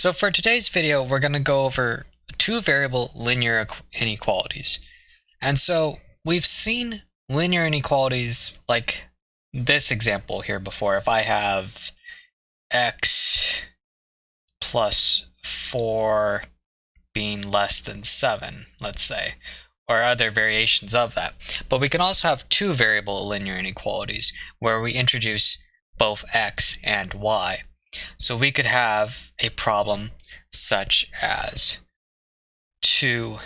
So for today's video, we're going to go over two variable linear inequalities. And so we've seen linear inequalities like this example here before. If I have x plus 4 being less than 7, let's say, or other variations of that. But we can also have two variable linear inequalities where we introduce both x and y. So we could have a problem such as 2x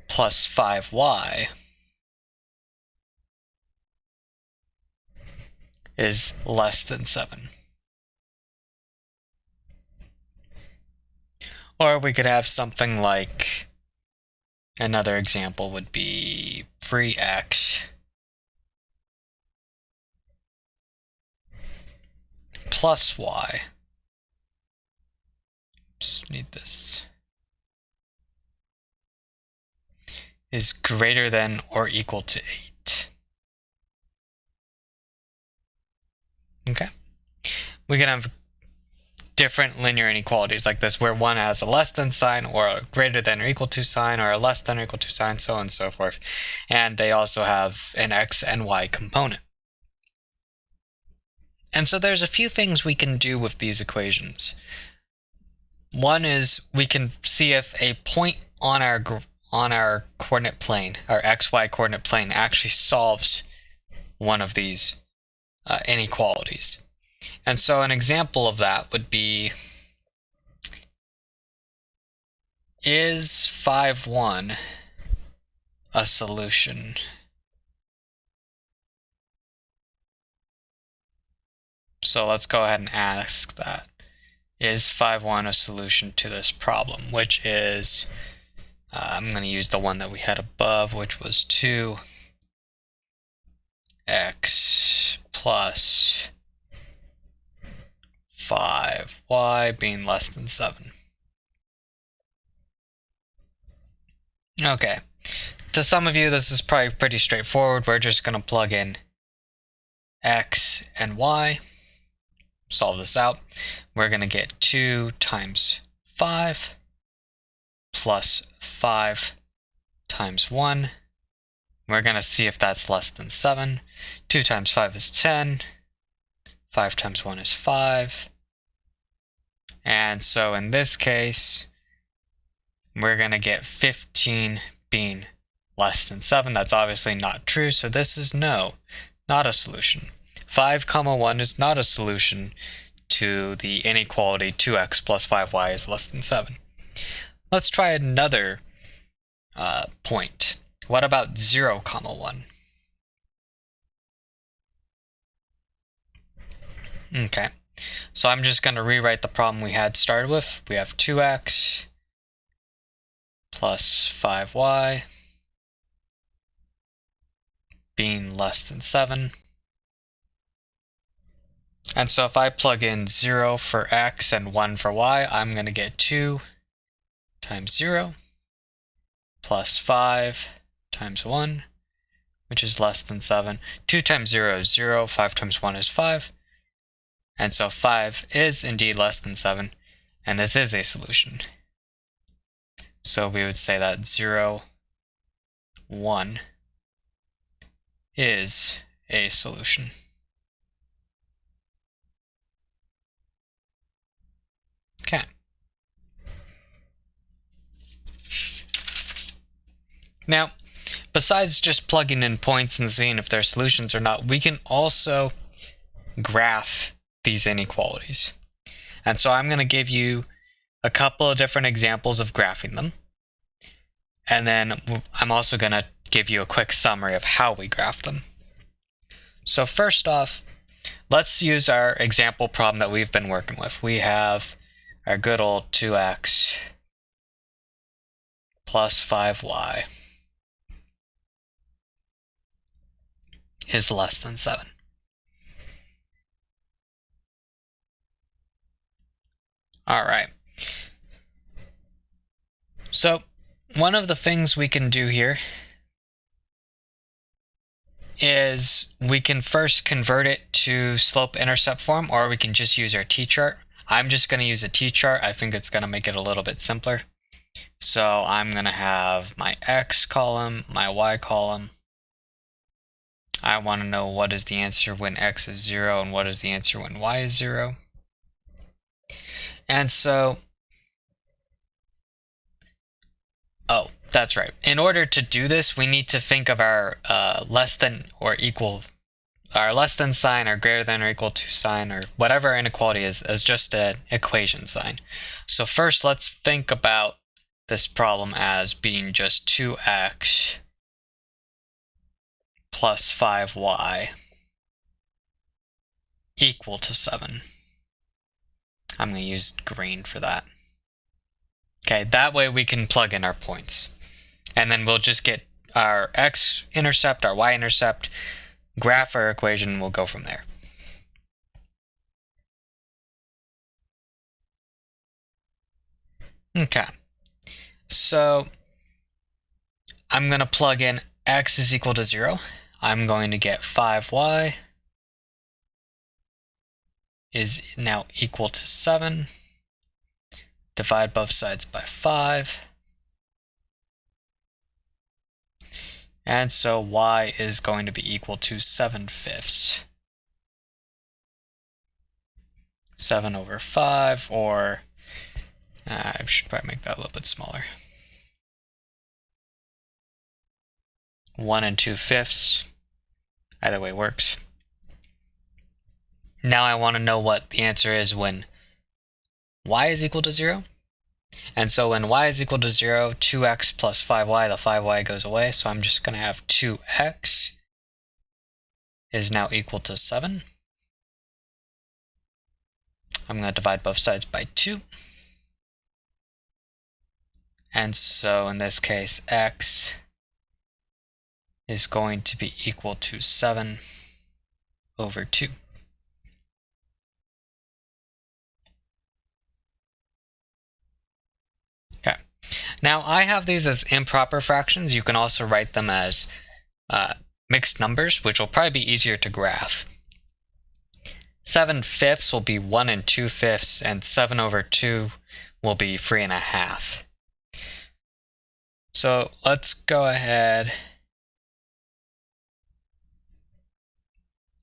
plus 5y is less than 7. Or we could have something like, another example would be 3x plus y. Oops, need this. Is greater than or equal to 8. Okay. We can have different linear inequalities like this, where one has a less than sign, or a greater than or equal to sign, or a less than or equal to sign, so on and so forth. And they also have an x and y component. And so there's a few things we can do with these equations. One is we can see if a point on our coordinate plane, our xy coordinate plane, actually solves one of these inequalities. And so an example of that would be, is 5,1 a solution? So let's go ahead and ask that. Is 5,1 a solution to this problem, which is, I'm going to use the one that we had above, which was 2x plus 5y being less than 7. Okay, to some of you this is probably pretty straightforward. We're just going to plug in x and y, solve this out. We're going to get 2 times 5 plus 5 times 1. We're going to see if that's less than 7. 2 times 5 is 10. 5 times 1 is 5. And so in this case, we're going to get 15 being less than 7. That's obviously not true, so this is no, not a solution. 5, 1 is not a solution to the inequality 2x plus 5y is less than 7. Let's try another point. What about 0, 1? Okay, so I'm just going to rewrite the problem we had started with. We have 2x plus 5y being less than 7. And so if I plug in 0 for x and 1 for y, I'm going to get 2 times 0 plus 5 times 1, which is less than 7. 2 times 0 is 0, 5 times 1 is 5. And so 5 is indeed less than 7, and this is a solution. So we would say that 0, 1 is a solution. Okay. Now, besides just plugging in points and seeing if they're solutions or not, we can also graph these inequalities. And so I'm going to give you a couple of different examples of graphing them. And then I'm also going to give you a quick summary of how we graph them. So first off, let's use our example problem that we've been working with. We have our good old 2x plus 5y is less than 7. All right. So one of the things we can do here is we can first convert it to slope-intercept form, or we can just use our t-chart. I'm just going to use a t-chart. I think it's going to make it a little bit simpler. So I'm going to have my x column, my y column. I want to know what is the answer when x is 0 and what is the answer when y is 0. And so, oh, that's right. In order to do this, we need to think of our less than or equal, our less than sign, or greater than or equal to sign, or whatever our inequality is, as just an equation sign. So first, let's think about this problem as being just 2x plus 5y equal to 7. I'm going to use green for that. Okay, that way we can plug in our points. And then we'll just get our x-intercept, our y-intercept, graph our equation, and we'll go from there. Okay, so I'm going to plug in x is equal to 0. I'm going to get 5y is now equal to 7. Divide both sides by 5. And so y is going to be equal to 7/5. 7 over 5, or I should probably make that a little bit smaller. 1 2/5. Either way works. Now I want to know what the answer is when y is equal to 0. And so when y is equal to 0, 2x plus 5y, the 5y goes away. So I'm just going to have 2x is now equal to 7. I'm going to divide both sides by 2. And so in this case, x is going to be equal to 7 over 2. Okay. Now I have these as improper fractions. You can also write them as mixed numbers, which will probably be easier to graph. 7/5 will be 1 2/5, and 7 over 2 will be 3.5. So let's go ahead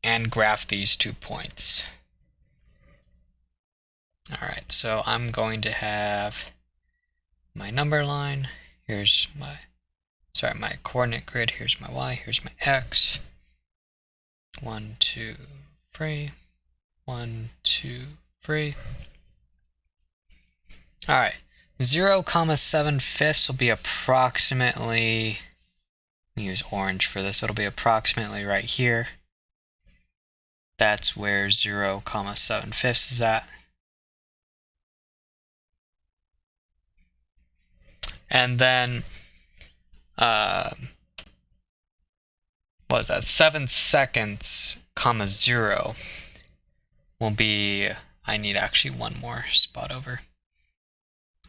and graph these 2 points. All right, so I'm going to have my number line. Here's my coordinate grid. Here's my y, here's my x. 1 2 3. 1 2 3. All right, 0, 7/5 will be approximately, use orange for this, it'll be approximately right here. That's where 0, 7/5 is at. And then, what is that? 7 seconds, 0 will be, I need actually one more spot over.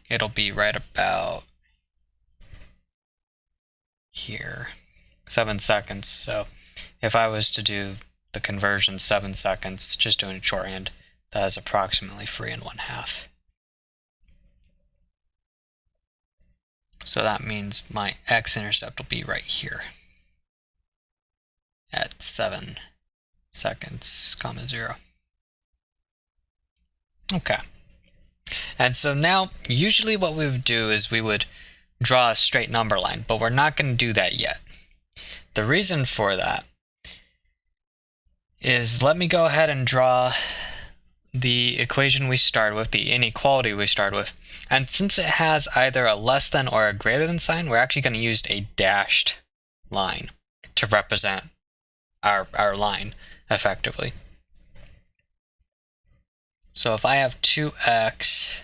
It'll be right about here, 7 seconds. So if I was to do the conversion 7 seconds, just doing it shorthand, that is approximately 3.5. So that means my x-intercept will be right here at 7 seconds, 0. Okay. And so now, usually what we would do is we would draw a straight number line, but we're not going to do that yet. The reason for that is, let me go ahead and draw the equation we started with, the inequality we started with. And since it has either a less than or a greater than sign, we're actually going to use a dashed line to represent our line effectively. So if I have 2x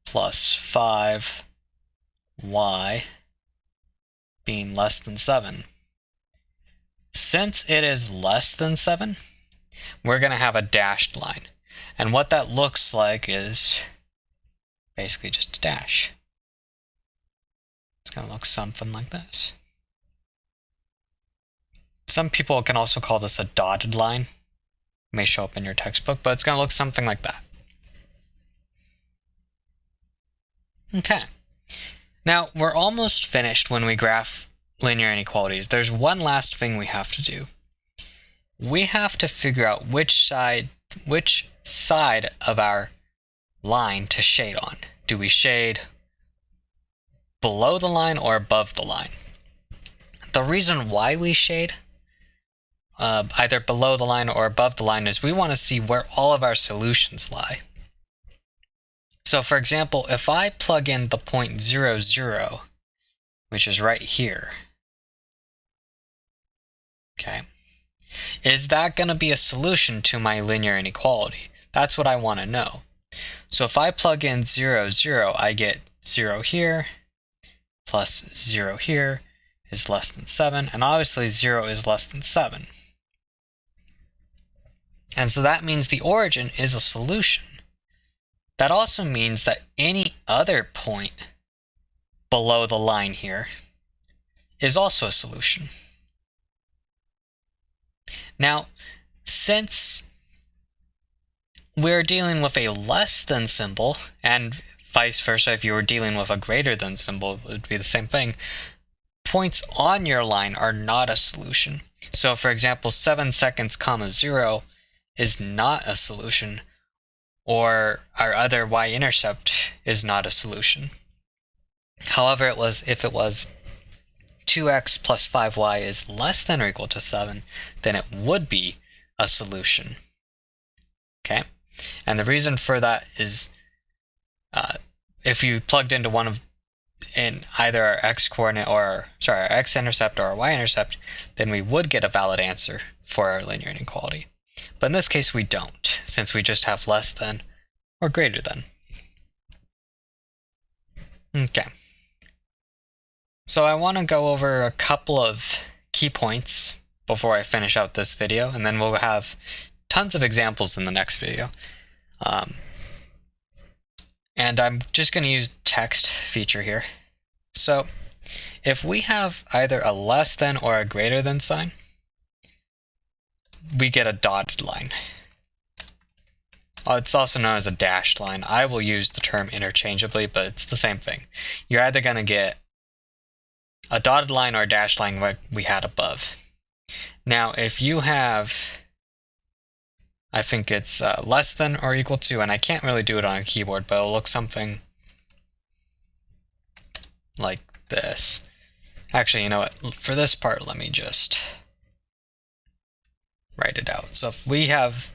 plus 5y being less than 7, since it is less than 7, we're going to have a dashed line. And what that looks like is basically just a dash. It's going to look something like this. Some people can also call this a dotted line. It may show up in your textbook, but it's going to look something like that. Okay. Now, we're almost finished when we graph linear inequalities. There's one last thing we have to do. We have to figure out which side of our line to shade on. Do we shade below the line or above the line? The reason why we shade either below the line or above the line is we want to see where all of our solutions lie. So for example, if I plug in the point 0, 0, which is right here, okay, is that going to be a solution to my linear inequality? That's what I want to know. So if I plug in 0, 0, I get 0 here plus 0 here is less than 7, and obviously 0 is less than 7. And so that means the origin is a solution. That also means that any other point below the line here is also a solution. Now, since we're dealing with a less than symbol, and vice versa, if you were dealing with a greater than symbol, it would be the same thing, points on your line are not a solution. So for example, 7 seconds comma 0 is not a solution, or our other y-intercept is not a solution. However, if it was 2x plus 5y is less than or equal to 7, then it would be a solution. Okay? And the reason for that is if you plugged into in either our x-coordinate or our x-intercept or our y-intercept, then we would get a valid answer for our linear inequality. But in this case, we don't, since we just have less than or greater than. Okay. So I want to go over a couple of key points before I finish out this video, and then we'll have tons of examples in the next video. And I'm just going to use text feature here. So if we have either a less than or a greater than sign, we get a dotted line. It's also known as a dashed line. I will use the term interchangeably, but it's the same thing. You're either going to get a dotted line or a dashed line like we had above. Now, if you have, I think it's less than or equal to, and I can't really do it on a keyboard, but it'll look something like this. Actually, you know what? For this part, let me just write it out. So if we have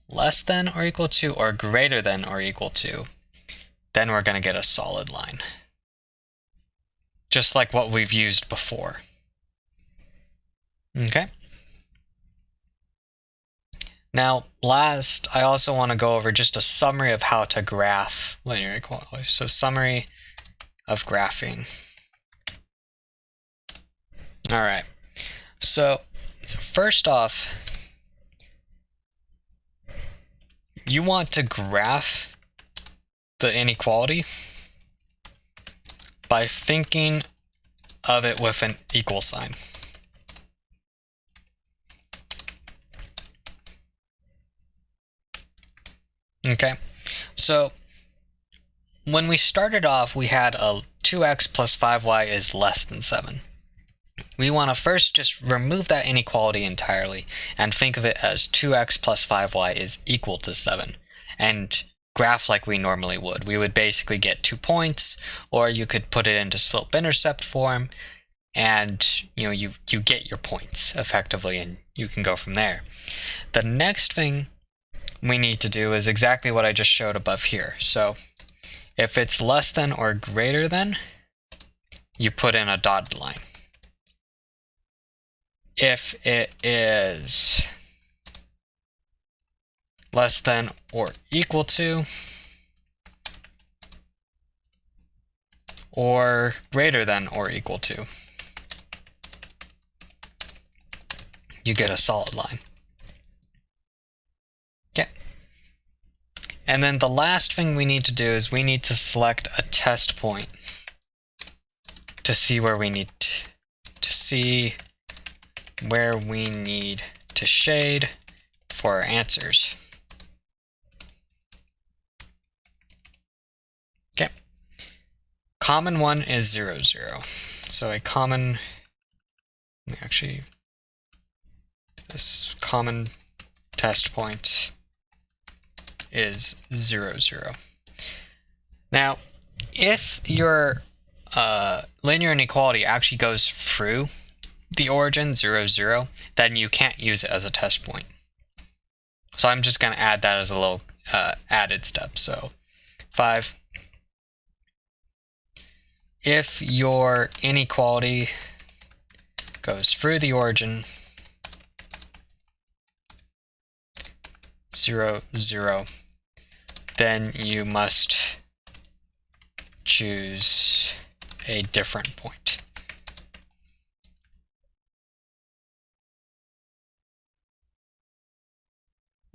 less than or equal to or greater than or equal to, then we're going to get a solid line. Just like what we've used before. Okay. Now, last, I also want to go over just a summary of how to graph linear inequalities. So summary of graphing. All right. So first off, you want to graph the inequality by thinking of it with an equal sign. Okay, so when we started off, we had a 2x plus 5y is less than 7. We want to first just remove that inequality entirely and think of it as 2x plus 5y is equal to 7 and graph like we normally would. We would basically get 2 points, or you could put it into slope-intercept form, and you get your points effectively, and you can go from there. The next thing we need to do is exactly what I just showed above here. So if it's less than or greater than, you put in a dotted line. If it is less than or equal to or greater than or equal to, you get a solid line. Okay. And then the last thing we need to do is we need to select a test point to see where we need to see where we need to shade for our answers. Okay. Common one is 0, 0. So a common, this common test point is 0, 0. Now, if your linear inequality actually goes through the origin 0, 0, then you can't use it as a test point. So I'm just going to add that as a little added step. So 5. If your inequality goes through the origin 0, 0, then you must choose a different point.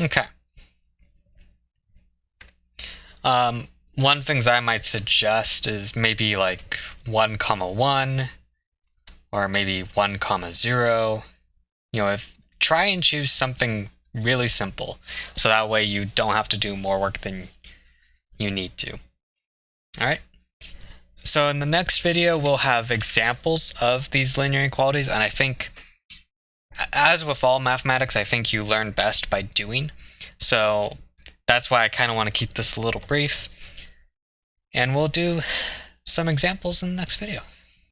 Okay. One things I might suggest is maybe like 1, 1, or maybe 1, 0. Try and choose something really simple, so that way you don't have to do more work than you need to. All right. So in the next video, we'll have examples of these linear inequalities, and I think, as with all mathematics, I think you learn best by doing. So that's why I kind of want to keep this a little brief. And we'll do some examples in the next video.